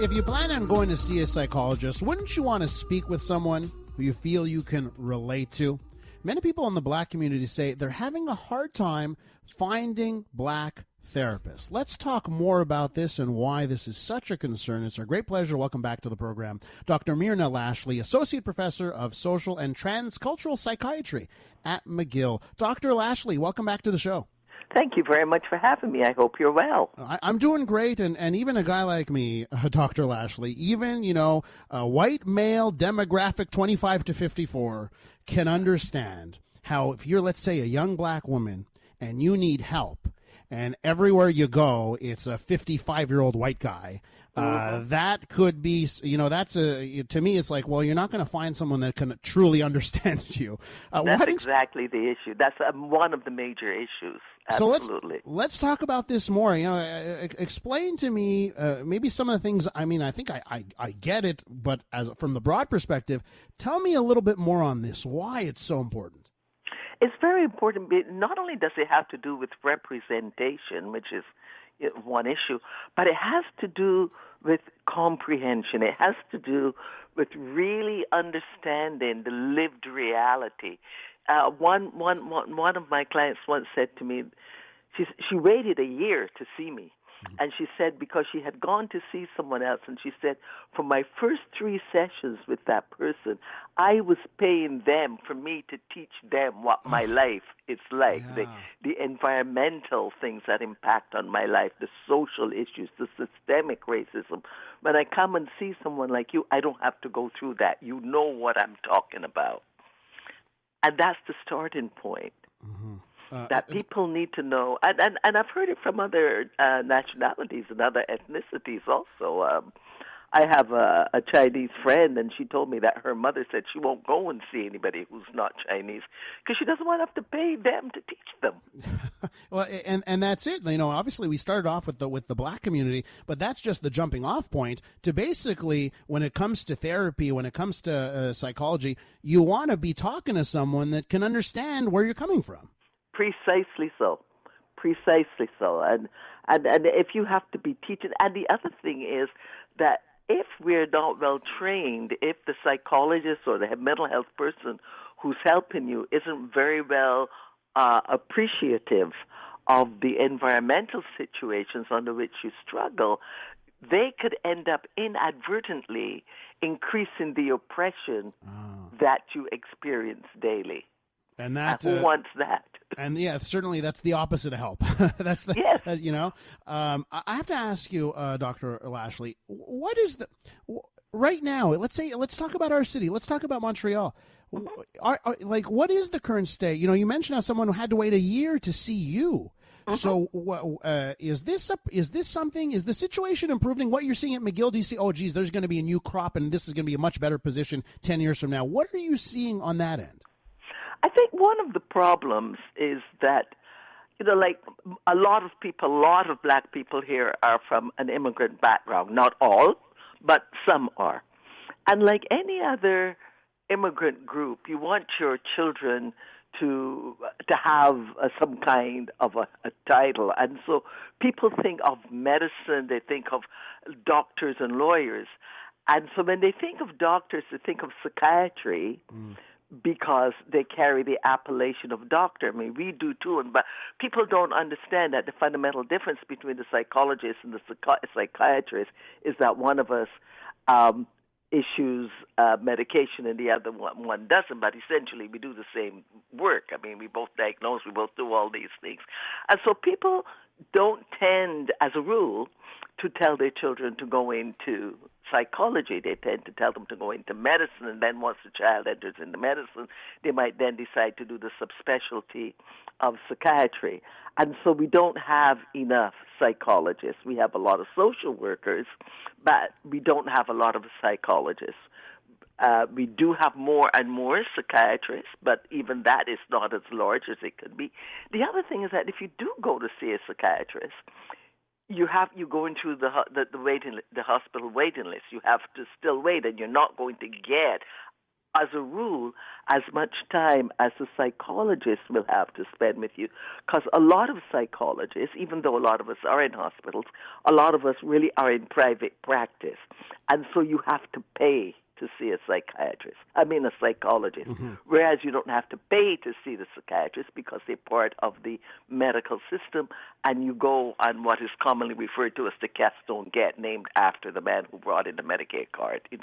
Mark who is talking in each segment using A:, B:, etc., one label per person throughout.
A: If you plan on going to see a psychologist, wouldn't you want to speak with someone who you feel you can relate to? Many people in the black community say they're having a hard time finding black therapists. Let's talk more about this and why this is such a concern. It's our great pleasure to welcome back to the program Dr. Myrna Lashley, Associate Professor of Social and Transcultural Psychiatry at McGill. Dr. Lashley, welcome back to the show.
B: Thank you very much for having me. I hope you're well.
A: I'm doing great, and even a guy like me, Dr. Lashley, even, a white male demographic 25 to 54 can understand how if you're, let's say, a young black woman and you need help, and everywhere you go, it's a 55-year-old white guy. That could be, to me, it's like, well, you're not going to find someone that can truly understand you.
B: That's exactly the issue. That's one of the major issues. Absolutely.
A: So let's talk about this more. Explain to me maybe some of the things. I mean, I think I get it, but from the broad perspective, tell me a little bit more on this, why it's so important.
B: It's very important. Not only does it have to do with representation, which is one issue, but it has to do with comprehension. It has to do with really understanding the lived reality. One of my clients once said to me, she waited a year to see me. And she said because she had gone to see someone else, and she said, for my first 3 sessions with that person, I was paying them for me to teach them what my life is like, the environmental things that impact on my life, the social issues, the systemic racism. When I come and see someone like you, I don't have to go through that. You know what I'm talking about. And that's the starting point. That people need to know, and I've heard it from other nationalities and other ethnicities also. I have a Chinese friend, and she told me that her mother said she won't go and see anybody who's not Chinese because she doesn't want to have to pay them to teach them.
A: Well, and that's it. Obviously we started off with the black community, but that's just the jumping off point to basically when it comes to therapy, when it comes to psychology, you want to be talking to someone that can understand where you're coming from.
B: Precisely so. And if you have to be teaching, and the other thing is that if we're not well trained, if the psychologist or the mental health person who's helping you isn't very well appreciative of the environmental situations under which you struggle, they could end up inadvertently increasing the oppression that you experience daily.
A: And that
B: who wants that?
A: And certainly that's the opposite of help. That's the
B: yes.
A: I have to ask you, Dr. Lashley, what is right now? Let's talk about our city. Let's talk about Montreal. What is the current state? You mentioned how someone had to wait a year to see you. So is this something? Is the situation improving? What you're seeing at McGill? Do you see? Oh, geez, there's going to be a new crop, and this is going to be a much better position 10 years from now. What are you seeing on that end?
B: I think one of the problems is that, a lot of black people here are from an immigrant background. Not all, but some are. And like any other immigrant group, you want your children to have some kind of a title. And so people think of medicine, they think of doctors and lawyers. And so when they think of doctors, they think of psychiatry. Because they carry the appellation of doctor. I mean, we do too, but people don't understand that the fundamental difference between the psychologist and the psychiatrist is that one of us issues medication and the other one doesn't, but essentially we do the same work. I mean, we both diagnose, we both do all these things. And so people don't tend, as a rule, to tell their children to go into psychology. They tend to tell them to go into medicine, and then once the child enters into medicine, they might then decide to do the subspecialty of psychiatry. And so we don't have enough psychologists. We have a lot of social workers, but we don't have a lot of psychologists. We do have more and more psychiatrists, but even that is not as large as it could be. The other thing is that if you do go to see a psychiatrist, you go into the hospital waiting list. You have to still wait, and you're not going to get as a rule, as much time as a psychologist will have to spend with you. Because a lot of psychologists, even though a lot of us are in hospitals, a lot of us really are in private practice. And so you have to pay to see a psychologist. Mm-hmm. Whereas you don't have to pay to see the psychiatrist because they're part of the medical system, and you go on what is commonly referred to as the Keystone Get, named after the man who brought in the Medicaid card.
A: Yes.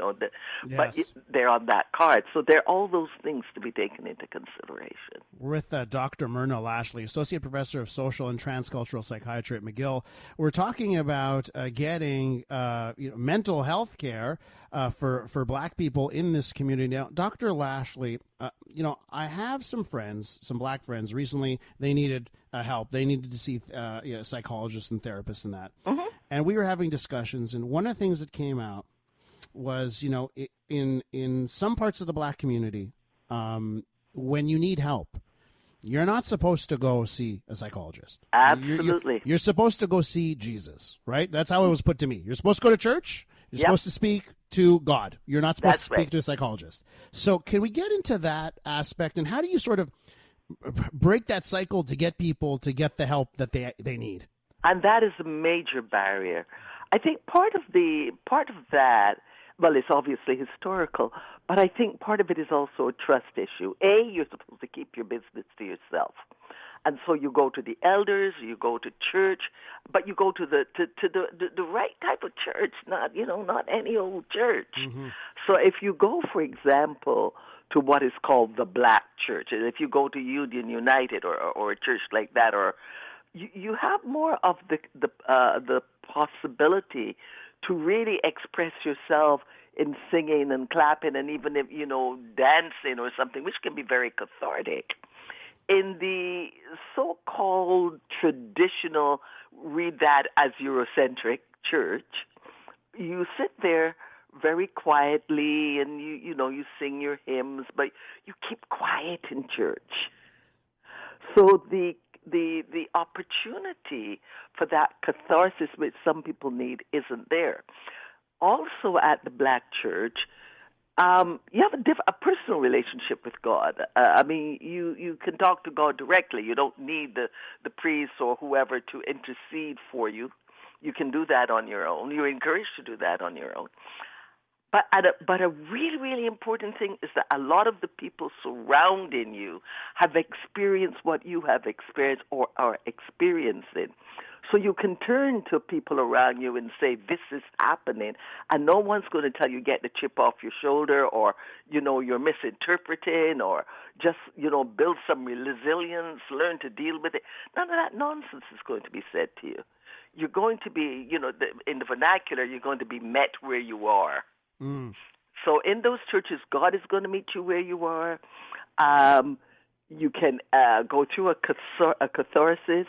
B: But they're on that card. So there are all those things to be taken into consideration.
A: We're with Dr. Myrna Lashley, Associate Professor of Social and Transcultural Psychiatry at McGill. We're talking about getting mental health care for Black people in this community. Now, Dr. Lashley, I have some Black friends. Recently, they needed help. They needed to see psychologists and therapists and that. Mm-hmm. And we were having discussions, and one of the things that came out was, in some parts of the Black community, when you need help, you're not supposed to go see a psychologist.
B: Absolutely.
A: You're supposed to go see Jesus, right? That's how it was put to me. You're supposed to go to church. You're supposed to speak to God. You're not supposed to speak to a psychologist. So can we get into that aspect, and how do you sort of break that cycle to get people to get the help that they need?
B: And that is a major barrier. I think part of that, well, it's obviously historical, but I think part of it is also a trust issue. You're supposed to keep your business to yourself. And so you go to the elders, you go to church, but you go to the right type of church, not any old church. Mm-hmm. So if you go, for example, to what is called the Black church, and if you go to Union United or a church like that, or you have more of the possibility to really express yourself in singing and clapping, and even if dancing or something, which can be very cathartic. In the so-called traditional, read that as Eurocentric church, you sit there very quietly and you sing your hymns, but you keep quiet in church. So the opportunity for that catharsis which some people need isn't there. Also at the Black church, you have a personal relationship with God. You can talk to God directly. You don't need the priest or whoever to intercede for you. You can do that on your own. You're encouraged to do that on your own. But a really, really important thing is that a lot of the people surrounding you have experienced what you have experienced or are experiencing. So you can turn to people around you and say, this is happening, and no one's going to tell you get the chip off your shoulder, or, you're misinterpreting, or just, build some resilience, learn to deal with it. None of that nonsense is going to be said to you. You're going to be, in the vernacular, you're going to be met where you are. Mm. So in those churches, God is going to meet you where you are. You can go through a catharsis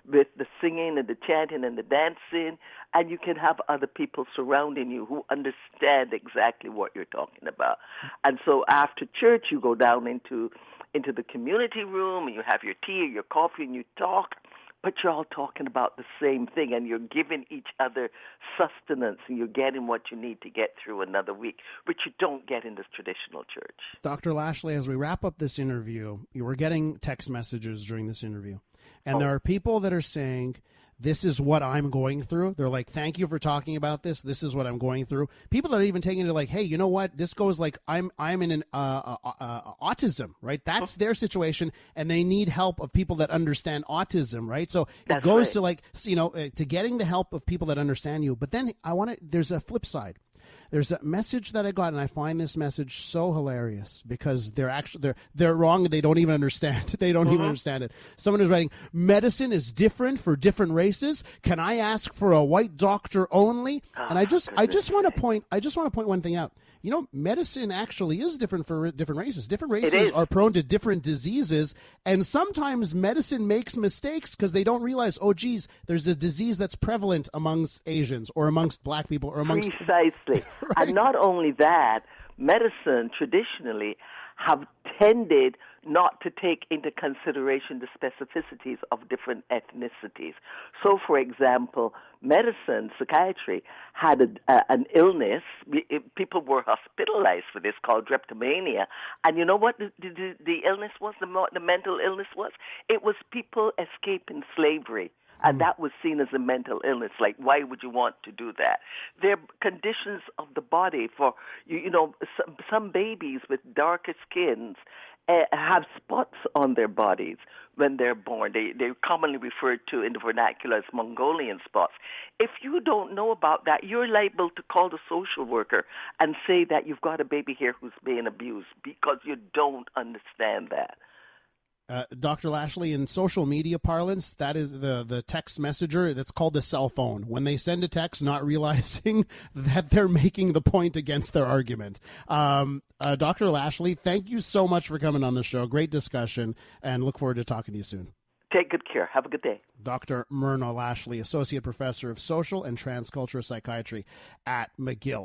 B: with the singing and the chanting and the dancing, and you can have other people surrounding you who understand exactly what you're talking about. And so after church, you go down into the community room, and you have your tea or your coffee, and you talk, but you're all talking about the same thing, and you're giving each other sustenance, and you're getting what you need to get through another week, which you don't get in this traditional church.
A: Dr. Lashley, as we wrap up this interview, you were getting text messages during this interview. And there are people that are saying, this is what I'm going through. They're like, thank you for talking about this. This is what I'm going through. People that are even taking it like, hey, you know what? This goes like I'm in an autism, right? That's their situation, and they need help of people that understand autism, right? So it goes to like, to getting the help of people that understand you. But then there's a flip side. There's a message that I got, and I find this message so hilarious because they're wrong. They don't even understand. They don't even understand it. Someone is writing, medicine is different for different races. Can I ask for a white doctor only? And I just want to point one thing out. Medicine actually is different for different races. Different races are prone to different diseases, and sometimes medicine makes mistakes because they don't realize, oh, geez, there's a disease that's prevalent amongst Asians or amongst Black people or amongst...
B: Precisely.
A: Right.
B: And not only that, medicine traditionally have tended not to take into consideration the specificities of different ethnicities. So, for example, medicine, psychiatry, had an illness. People were hospitalized for this called drapetomania. And you know what the illness was, the mental illness was? It was people escaping slavery. And that was seen as a mental illness. Like, why would you want to do that? There are conditions of the body for, some babies with darker skins have spots on their bodies when they're born. They're commonly referred to in the vernacular as Mongolian spots. If you don't know about that, you're liable to call the social worker and say that you've got a baby here who's being abused because you don't understand that.
A: Dr. Lashley, in social media parlance, that is the text messenger that's called the cell phone. When they send a text, not realizing that they're making the point against their argument. Dr. Lashley, thank you so much for coming on the show. Great discussion, and look forward to talking to you soon.
B: Take good care. Have a good day.
A: Dr. Myrna Lashley, Associate Professor of Social and Transcultural Psychiatry at McGill.